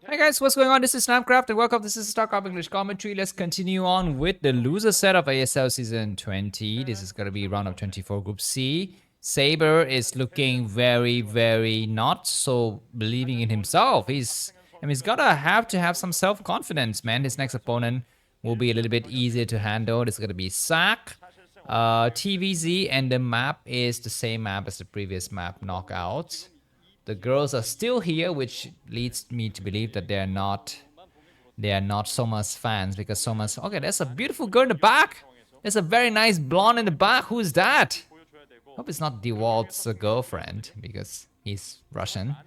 Hi guys, what's going on? This is Namkraft and welcome. This is Starcraft English commentary. Let's continue on with the loser set of ASL Season 20. This is going to be round of 24 Group C. Saber is looking very not so believing in himself. He's gotta have to have some self-confidence, man. His next opponent will be a little bit easier to handle. This is gonna be Ssak, TVZ, and the map is the same map as the previous map, Knockout. The girls are still here, which leads me to believe that they are not Soma's fans, because Soma's okay. There's a beautiful girl in the back. There's a very nice blonde in the back. Who's that? Hope it's not DeWalt's girlfriend, because he's Russian.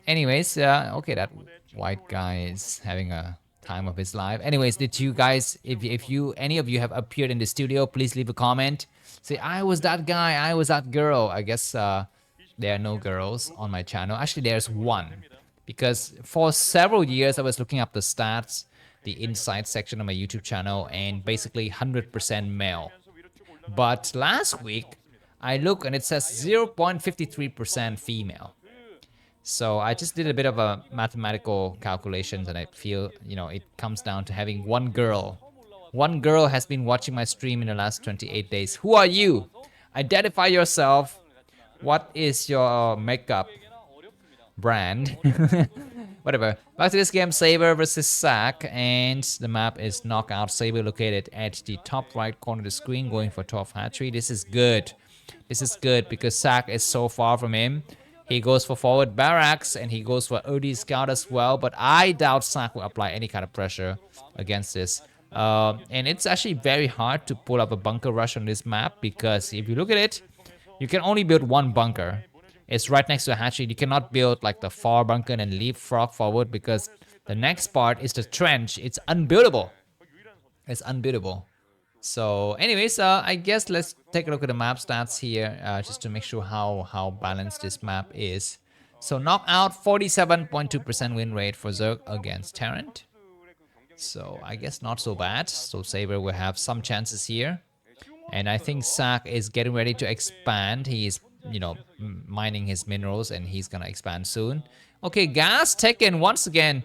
Anyways, okay, that white guy is having a time of his life. Anyways, did you guys, if any of you have appeared in the studio, please leave a comment. Say, I was that guy, I was that girl. I guess there are no girls on my channel. Actually, there's one. Because for several years, I was looking up the stats, the inside section of my YouTube channel, and basically 100% male. But last week, I look and it says 0.53% female. So I just did a bit of a mathematical calculations, and I feel, it comes down to having one girl. One girl has been watching my stream in the last 28 days. Who are you? Identify yourself. What is your makeup brand? Whatever. Back to this game, Saber versus Ssak, and the map is Knockout. Saber located at the top right corner of the screen, going for 12 hatchery. This is good. This is good because Ssak is so far from him. He goes for forward barracks and he goes for OD scout as well, but I doubt Ssak will apply any kind of pressure against this. And it's actually very hard to pull up a bunker rush on this map, because if you look at it, you can only build one bunker. It's right next to a hatchery. You cannot build like the far bunker and leapfrog forward, because the next part is the trench. It's unbuildable. It's unbuildable. So anyways, I guess let's take a look at the map stats here, just to make sure how balanced this map is. So knockout, 47.2% win rate for Zerg against Terran. So I guess not so bad. So Saber will have some chances here. And I think Ssak is getting ready to expand. He's, mining his minerals, and he's gonna expand soon. Okay, gas taken once again.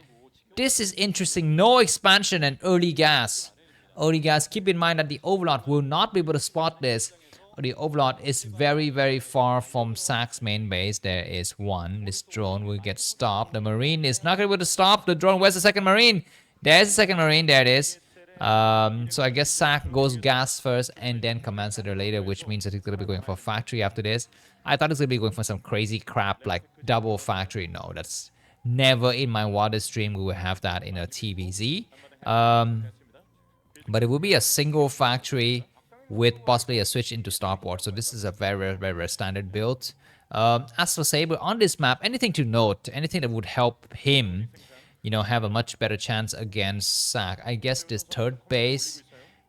This is interesting. No expansion and early gas. Early gas. Keep in mind that the Overlord will not be able to spot this. The Overlord is very far from Sakk's main base. There is one. This drone will get stopped. The Marine is not able to stop the drone. Where's the second Marine? There's the second Marine. There it is. So I guess Ssak goes gas first and then Commentator later, which means that he's going to be going for factory after this. I thought he was going to be going for some crazy crap like double factory. No, that's never in my wildest dream we will have that in a TVZ. But it will be a single factory with possibly a switch into starport. So this is a very standard build. As for Saber on this map, anything to note, anything that would help him, have a much better chance against Ssak. I guess this third base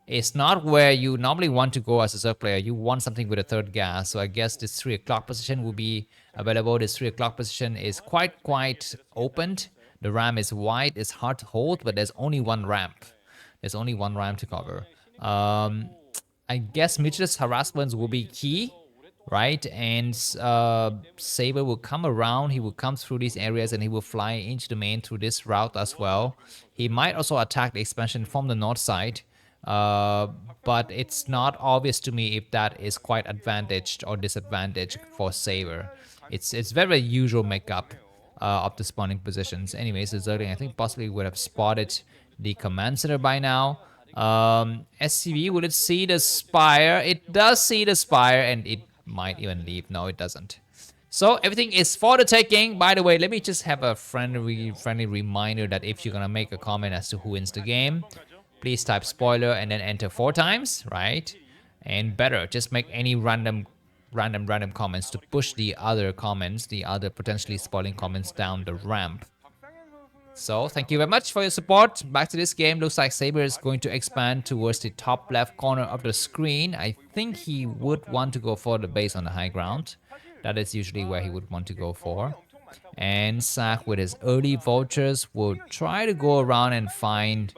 is not where you normally want to go as a Zerg player. You want something with a third gas. So I guess this 3 o'clock position will be available. This 3 o'clock position is quite opened. The ramp is wide. It's hard to hold, but there's only one ramp. There's only one ramp to cover. I guess Mitchell's harassments will be key, right? And Saber will come around. He will come through these areas and he will fly into the main through this route as well. He might also attack the expansion from the north side, but it's not obvious to me if that is quite advantaged or disadvantaged for Saber. It's very usual makeup of the spawning positions. Anyways, the Zerg I think possibly would have spotted the command center by now. SCV, will it see the spire? It does see the spire, and it might even leave. No, it doesn't. So everything is for the taking. By the way, let me just have a friendly reminder that if you're gonna make a comment as to who wins the game, please type spoiler and then enter 4 times, right? And better, just make any random comments to push the other comments, the other potentially spoiling comments down the ramp. So thank you very much for your support. Back to this game. Looks like Saber is going to expand towards the top left corner of the screen. I think he would want to go for the base on the high ground. That is usually where he would want to go for. And Ssak with his early vultures will try to go around and find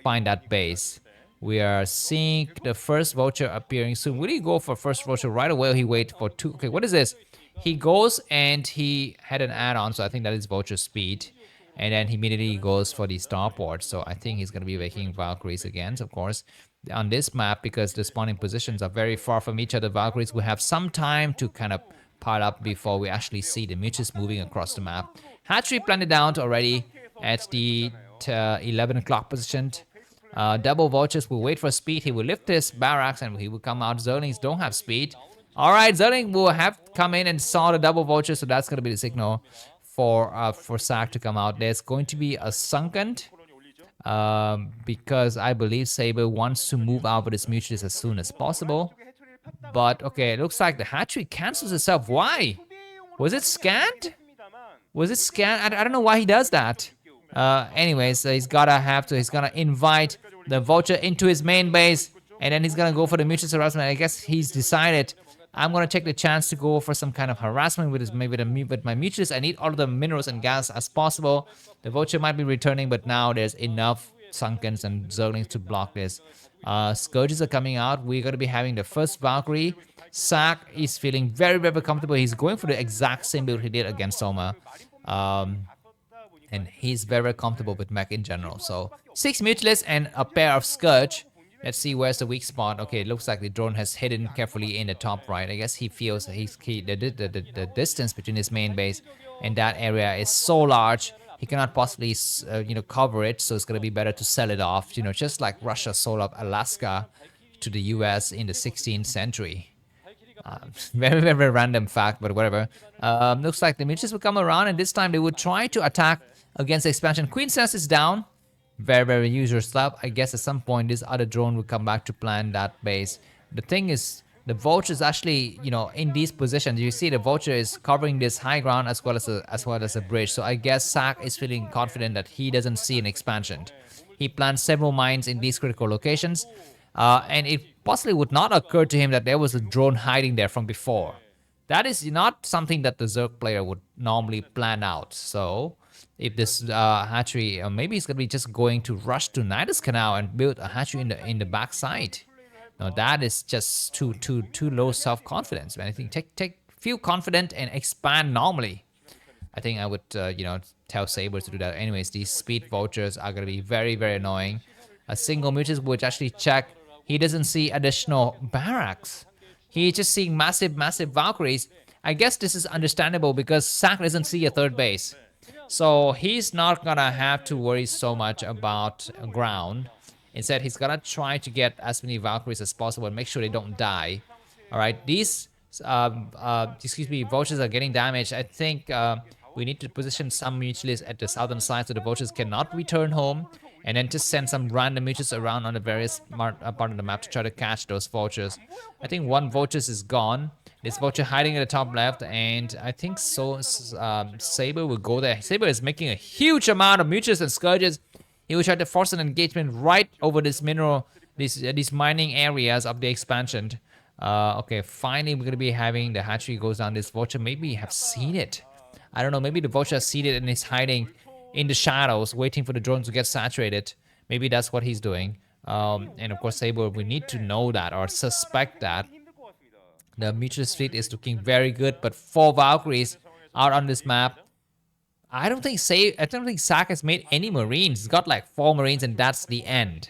that base. We are seeing the first vulture appearing soon. Will he go for first vulture right away, or he wait for 2? Okay, what is this? He goes and he had an add-on, so I think that is vulture speed. And then he immediately goes for the starport. So I think he's going to be making Valkyries again, of course. On this map, because the spawning positions are very far from each other, Valkyries will have some time to kind of pile up before we actually see the mutas moving across the map. Hatchery planted down already at the 11 o'clock position. Double vultures will wait for speed. He will lift his barracks and he will come out. Zerlings don't have speed. All right, Zerling will have come in and saw the double vulture, so that's going to be the signal for Ssak to come out. There's going to be a sunken because I believe Saber wants to move out with his mutuals as soon as possible. But okay, it looks like the hatchery cancels itself. Why? Was it scanned? Was it scanned? I don't know why he does that. Anyways, so he's gonna invite the vulture into his main base, and then he's gonna go for the mutual harassment. I guess he's decided, I'm gonna take the chance to go for some kind of harassment with my mutuals. I need all of the minerals and gas as possible. The vulture might be returning, but now there's enough sunkens and zerglings to block this. Scourges are coming out. We're gonna be having the first Valkyrie. Ssak is feeling very, very comfortable. He's going for the exact same build he did against Soma. And he's very, very comfortable with mech in general. So 6 Mutualists and a pair of Scourge. Let's see where's the weak spot. Okay, it looks like the drone has hidden carefully in the top right. I guess he feels the distance between his main base and that area is so large, he cannot possibly cover it. So it's gonna be better to sell it off. Just like Russia sold off Alaska to the US in the 16th century. Very, very random fact, but whatever. Looks like the Mutualists will come around, and this time they would try to attack against the expansion. Queen Sense is down. Very, very user stuff. I guess at some point this other drone will come back to plan that base. The thing is, the vulture is actually, in these positions. You see the vulture is covering this high ground as well as a bridge. So I guess Ssak is feeling confident that he doesn't see an expansion. He plans several mines in these critical locations. And it possibly would not occur to him that there was a drone hiding there from before. That is not something that the Zerg player would normally plan out. So if this hatchery, maybe he's gonna be just going to rush to Nidus Canal and build a hatchery in the backside. Now that is just too low self-confidence, man. I think feel confident and expand normally. I think I would tell Saber to do that. Anyways, these speed vultures are gonna be very, very annoying. A single mutant would actually check. He doesn't see additional barracks. He's just seeing massive Valkyries. I guess this is understandable because Ssak doesn't see a third base. So he's not gonna have to worry so much about ground. Instead, he's gonna try to get as many Valkyries as possible and make sure they don't die. All right, these vultures are getting damaged. I think we need to position some mutualists at the southern side so the vultures cannot return home, and then just send some random mutualists around on the various part of the map to try to catch those vultures. I think one vulture is gone. This vulture hiding at the top left, and I think Saber will go there. Saber is making a huge amount of mutualists and scourges. He will try to force an engagement right over this these mining areas of the expansion. Okay, finally we're gonna be having the hatchery goes down. This vulture maybe have seen it. I don't know, maybe the vulture has seen it and is hiding in the shadows, waiting for the drone to get saturated. Maybe that's what he's doing. And of course, Saber, we need to know that or suspect that. The mutualist fleet is looking very good, but 4 Valkyries out on this map. I don't think Ssak has made any Marines. He's got like 4 Marines, and that's the end.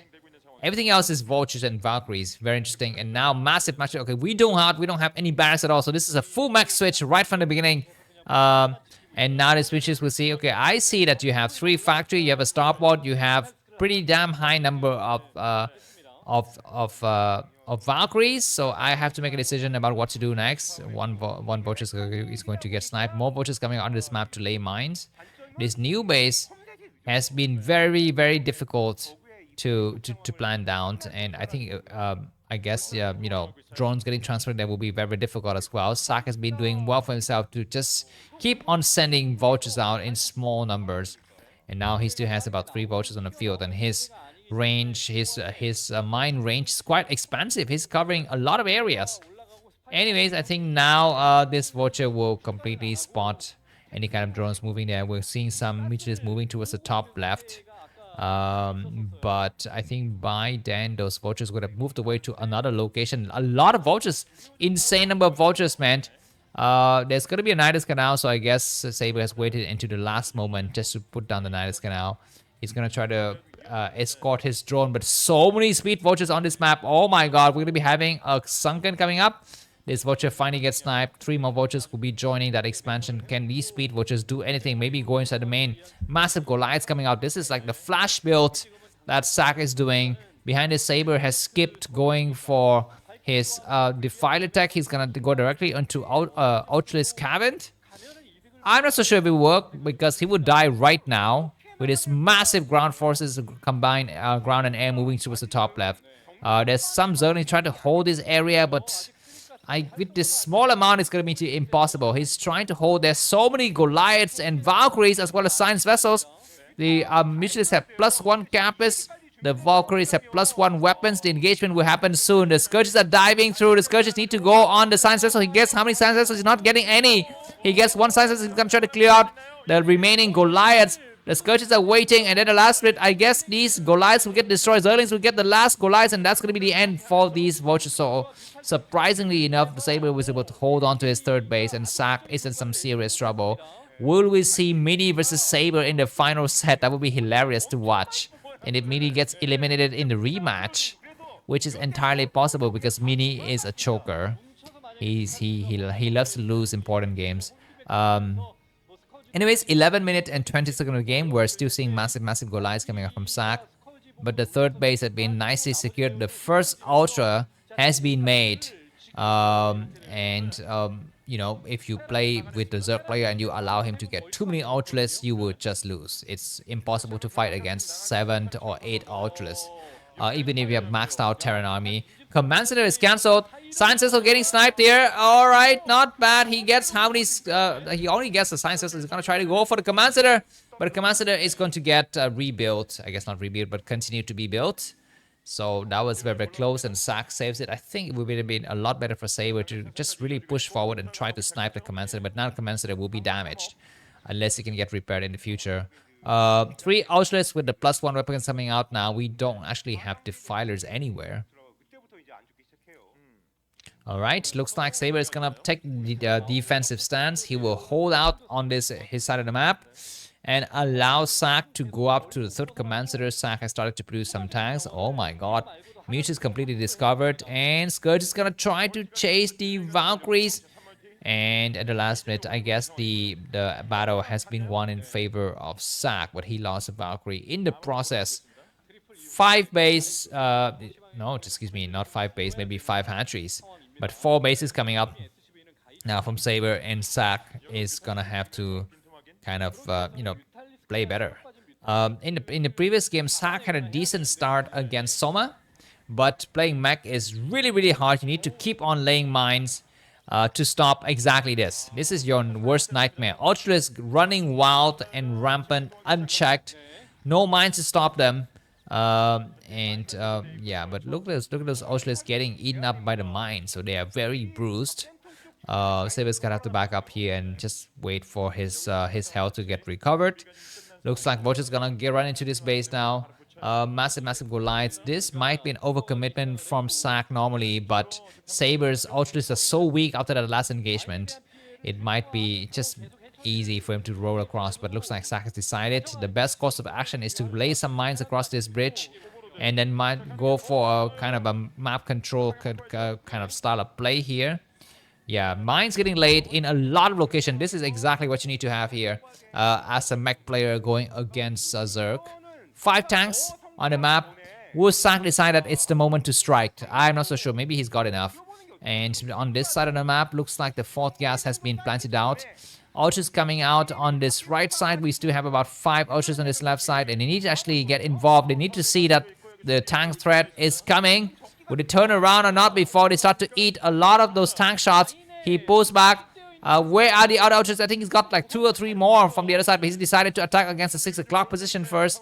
Everything else is vultures and Valkyries. Very interesting. And now massive match. Okay, we don't have any barracks at all. So this is a full max switch right from the beginning. And now the switches will see, okay, I see that you have 3 factory, you have a starport, you have pretty damn high number of Valkyries, so I have to make a decision about what to do next. One vulture is going to get sniped. More vultures coming on this map to lay mines. This new base has been very, very difficult to plan down, and I think I guess drones getting transferred there will be very, very difficult as well. Ssak has been doing well for himself to just keep on sending vultures out in small numbers, and now he still has about 3 vultures on the field, and his range, his mine range is quite expansive. He's covering a lot of areas. Anyways, I think now this vulture will completely spot any kind of drones moving there. We're seeing some mutualists moving towards the top left. But I think by then those vultures would have moved away to another location. A lot of vultures, insane number of vultures, man. There's going to be a Nidus Canal, so I guess Saber has waited into the last moment just to put down the Nidus Canal. He's going to try to escort his drone, but so many speed vultures on this map. Oh my god, we're going to be having a sunken coming up. This vulture finally gets sniped. 3 more vultures will be joining that expansion. Can these speed vultures do anything? Maybe go inside the main. Massive Goliaths coming out. This is like the flash build that Ssak is doing. Behind his Saber has skipped going for his Defile attack. He's gonna go directly into Outlaw's Cavern. I'm not so sure if it will work because he would die right now with his massive ground forces combined ground and air moving towards the top left. There's some Zerg trying to hold this area, but with this small amount, it's going to be impossible. He's trying to hold. There's so many Goliaths and Valkyries as well as science vessels. The Mutalists have +1 campus. The Valkyries have +1 weapons. The engagement will happen soon. The Scourges are diving through. The Scourges need to go on the science vessel. He gets how many science vessels? He's not getting any. He gets 1 science vessel. He's going to try to clear out the remaining Goliaths. The Scourges are waiting, and then the last bit, I guess these Goliaths will get destroyed. Zerlings will get the last Goliaths, and that's going to be the end for these vultures. So, surprisingly enough, the Saber was able to hold on to his 3rd base, and Ssak is in some serious trouble. Will we see Mini versus Saber in the final set? That would be hilarious to watch. And if Mini gets eliminated in the rematch, which is entirely possible because Mini is a choker. He loves to lose important games. Anyways, 11 minutes and 20 seconds of the game. We're still seeing massive Goliaths coming up from Ssak. But the 3rd base had been nicely secured. The first Ultra has been made. You know, if you play with the Zerg player and you allow him to get too many Ultras, you would just lose. It's impossible to fight against 7 or 8 Ultras. Even if you have maxed out Terran army. Command Center is cancelled. Science Vessel getting sniped here. Alright, not bad. He gets how many... he only gets the Science Vessel. He's going to try to go for the Command Center. But the Command Center is going to get rebuilt. I guess not rebuilt, but continue to be built. So that was very close, and Ssak saves it. I think it would have been a lot better for Saber to just really push forward and try to snipe the Command Center. But now the Command Center will be damaged. Unless it can get repaired in the future. 3 Outlets with the +1 weapons coming out now. We don't actually have Defilers anywhere. Alright, looks like Saber is gonna take the defensive stance. He will hold out on his side of the map and allow Ssak to go up to the 3rd Command Center. Ssak has started to produce some tanks. Oh my god. Mute is completely discovered, and Scourge is gonna try to chase the Valkyries. And at the last minute, I guess the battle has been won in favor of Ssak, but he lost a Valkyrie in the process. 5 base, no, excuse me, not 5 base, maybe 5 hatcheries. But 4 bases coming up now from Saber, and Ssak is gonna have to kind of, you know, play better. In the previous game, Ssak had a decent start against Soma, but playing mech is really hard. You need to keep on laying mines to stop exactly this. This is your worst nightmare. Ultras running wild and rampant, unchecked, no mines to stop them. Yeah, but look at those Ultras getting eaten up by the mine, so they are very bruised. Saber's gonna have to back up here and just wait for his health to get recovered. Looks like Vulture's gonna run into this base now. Massive Goliaths. This might be an overcommitment from Ssak normally, but Saber's Ultras are so weak after that last engagement. It might be just easy for him to roll across, but looks like Ssak has decided the best course of action is to lay some mines across this bridge and then might go for a kind of a map control kind of style of play here. Yeah, mines getting laid in a lot of location. This is exactly what you need to have here as a mech player going against Zerg. 5 tanks on the map. Will Ssak decide that it's the moment to strike? I'm not so sure. Maybe he's got enough. And on this side of the map, looks like the 4th gas has been planted out. Ultras coming out on this right side. We still have about 5 Ultras on this left side, and they need to actually get involved. They need to see that the tank threat is coming. Would it turn around or not before they start to eat a lot of those tank shots? He pulls back. Where are the other Ultras? I think he's got like 2 or 3 more from the other side, but he's decided to attack against the 6 o'clock position first.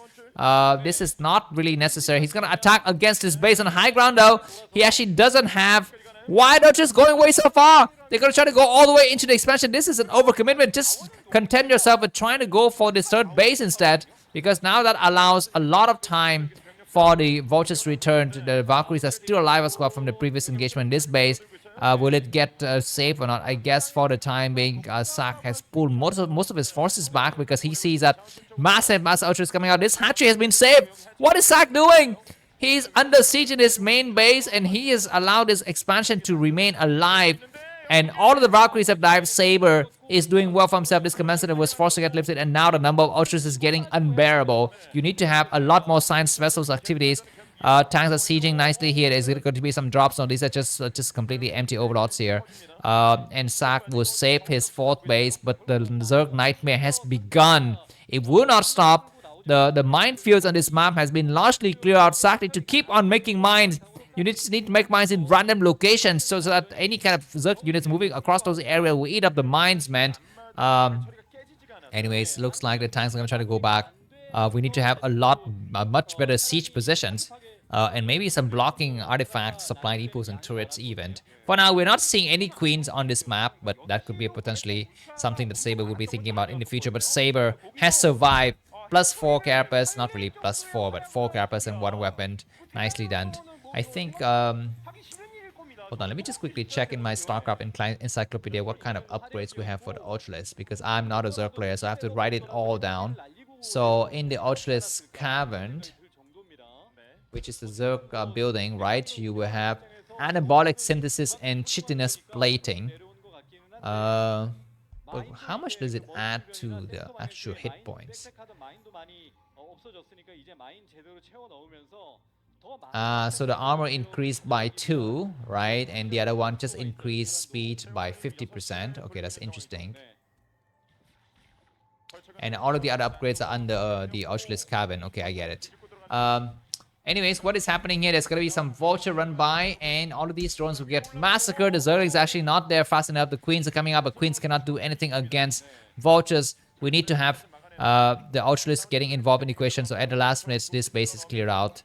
This is not really necessary. He's gonna attack against his base on high ground though. He actually doesn't have... Why not just going away so far? They're gonna try to go all the way into the expansion. This is an overcommitment. Just content yourself with trying to go for this 3rd base instead, because now that allows a lot of time for the Vultures to return. The Valkyries are still alive as well from the previous engagement in this base. Will it get safe or not? I guess for the time being, Ssak has pulled most of his forces back because he sees that massive ultra is coming out. This hatchery has been saved. What is Ssak doing? He's under siege in his main base, and he has allowed his expansion to remain alive. And all of the Valkyries have died. Saber is doing well for himself. This commentator was forced to get lifted, and now the number of ultras is getting unbearable. You need to have a lot more science vessels activities. Tanks are sieging nicely here. There's going to be some drops. No, these are just completely empty overlords here. And Ssak will save his fourth base, but the Zerg nightmare has begun. It will not stop. The minefields on this map has been largely cleared out. Ssak need to keep on making mines. You need to make mines in random locations so that any kind of Zerg units moving across those areas will eat up the mines, man. Anyways, looks like the tanks are going to try to go back. We need to have much better siege positions. And maybe some blocking artifacts, supply depots, and turrets even. For now, we're not seeing any queens on this map, but that could be potentially something that Saber will be thinking about in the future. But Saber has survived. +4 carapace, not really +4, but 4 carapace and 1 weapon. Nicely done. I think, hold on, let me just quickly check in my Starcraft encyclopedia what kind of upgrades we have for the Ultralisk, because I'm not a Zerg player, so I have to write it all down. So in the Ultralisk Cavern, which is the Zerg building, right? You will have anabolic synthesis and chitinous plating. But how much does it add to the actual hit points? So the armor increased by 2, right? And the other one just increased speed by 50%. Okay, that's interesting. And all of the other upgrades are under the Ultralisk Cavern. Okay, I get it. Anyways, what is happening here? There's going to be some vulture run by, and all of these drones will get massacred. The Zerg is actually not there fast enough. The queens are coming up, but queens cannot do anything against vultures. We need to have the Ultralisk getting involved in the equation. So at the last minute, this base is cleared out.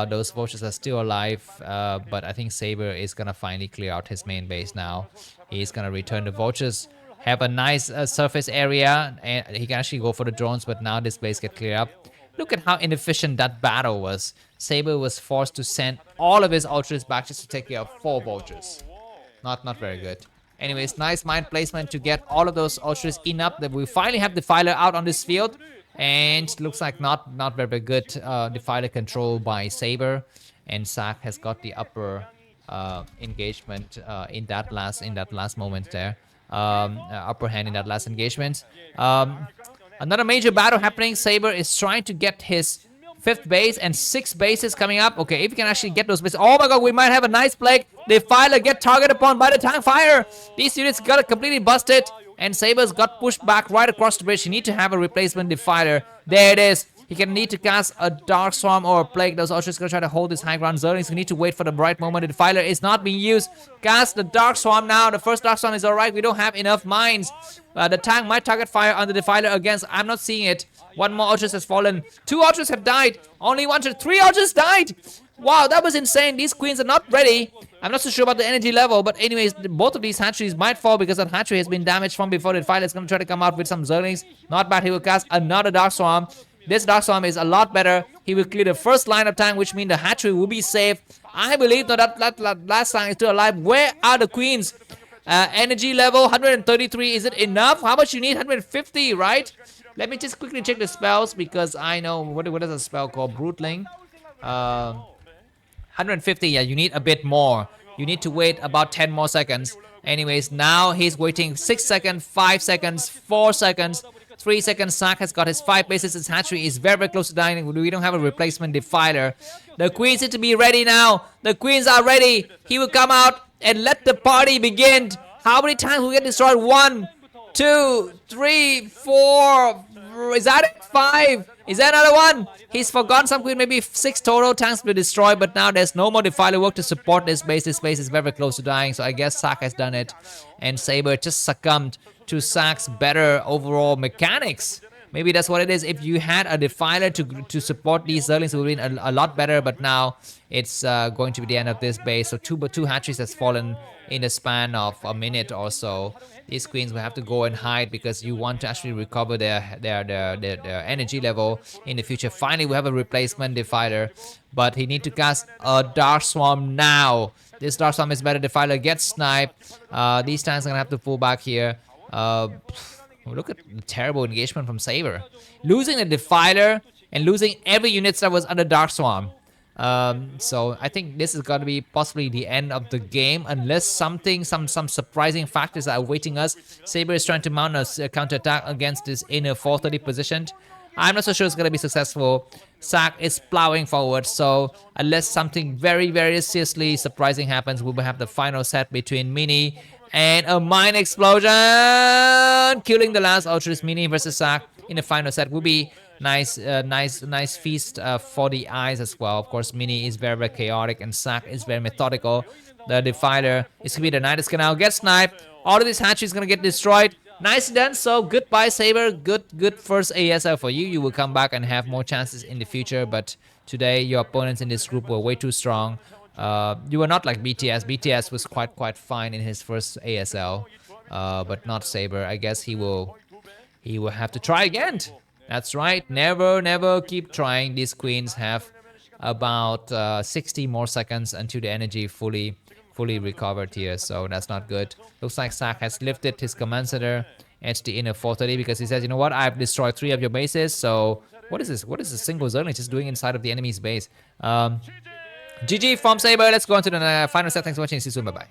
Those vultures are still alive, but I think Saber is going to finally clear out his main base now. He's going to return the vultures, have a nice surface area, and he can actually go for the drones, but now this base get cleared up. Look at how inefficient that battle was. Saber was forced to send all of his ultras back just to take care of 4 vultures. Not very good. Anyways, nice mine placement to get all of those ultras in up. That we finally have Defiler out on this field. And looks like not very good Defiler control by Saber. And Ssak has got the upper engagement in that last moment there. Upper hand in that last engagement. Another major battle happening. Saber is trying to get his 5th base and 6 bases coming up. Okay, if you can actually get those bases. Oh my god, we might have a nice plague. Defiler get targeted upon by the tank fire. These units got completely busted. And Saber's got pushed back right across the bridge. You need to have a replacement Defiler. There it is. He can need to cast a Dark Swarm or a Plague. Those Ultras going to try to hold this high ground. Zerglings going to need to wait for the right moment. The Defiler is not being used. Cast the Dark Swarm now. The first Dark Swarm is alright. We don't have enough mines. The tank might target fire on the Defiler against. I'm not seeing it. 1 more Ultras has fallen. 2 Ultras have died. Only 3 Ultras died. Wow, that was insane. These queens are not ready. I'm not so sure about the energy level, but anyways, both of these hatcheries might fall because that hatchery has been damaged from before. The Defiler is going to try to come out with some Zerglings. Not bad. He will cast another Dark Swarm. This Dark Swarm is a lot better. He will clear the first line of tank, which means the hatchery will be safe. I believe that last tank is still alive. Where are the queens? Energy level 133. Is it enough? How much you need? 150, right? Let me just quickly check the spells because I know what is a spell called Broodling. 150. Yeah, you need a bit more. You need to wait about 10 more seconds. Anyways, now he's waiting 6 seconds, 5 seconds, 4 seconds. 3 seconds. Ssak has got his 5 bases. His hatchery is very close to dying. We don't have a replacement Defiler. The queens need to be ready now. The queens are ready. He will come out and let the party begin. How many times will we get destroyed? 1, 2, 3, 4. Is that it? 5. Is that another one? He's forgotten some queen. Maybe 6 total tanks to destroy. But now there's no more Defiler work to support this base. This base is very close to dying. So I guess Ssak has done it. And Saber just succumbed to Ssak's better overall mechanics. Maybe that's what it is. If you had a defiler to support these Zerglings, it would have been a lot better. But now it's going to be the end of this base. So two hatcheries has fallen in the span of a minute or so. These queens will have to go and hide because you want to actually recover their energy level in the future. Finally, we have a replacement defiler, but he need to cast a Dark Swarm now. This Dark Swarm is better. Defiler gets sniped. These tanks are gonna have to pull back here. Look at the terrible engagement from Saber. Losing the Defiler and losing every unit that was under Dark Swarm. So I think this is going to be possibly the end of the game unless some surprising factors are awaiting us. Saber is trying to mount a counterattack against this inner 430 positioned. I'm not so sure it's going to be successful. Ssak is plowing forward, so unless something very, very seriously surprising happens, we will have the final set between Mini and a mine explosion, killing the last Ultras. Mini versus Ssak in the final set will be nice feast for the eyes as well. Of course, Mini is very, very chaotic and Ssak is very methodical. The Defiler is going to be the Nidus Canal, get sniped. All of these hatcheries going to get destroyed. Nicely done. So goodbye, Saber. Good first ASL for you. You will come back and have more chances in the future. But today, your opponents in this group were way too strong. You were not like BTS. BTS was quite fine in his first ASL, but not Saber. I guess he will have to try again. That's right. Never keep trying. These queens have about 60 more seconds until the energy fully recovered here, so that's not good. Looks like Ssak has lifted his command center at the inner 430 because he says, you know what, I've destroyed 3 of your bases. So what is this? What is a single Zerling just doing inside of the enemy's base? GG from Saber. Let's go on to the final set. Thanks for watching. See you soon. Bye bye.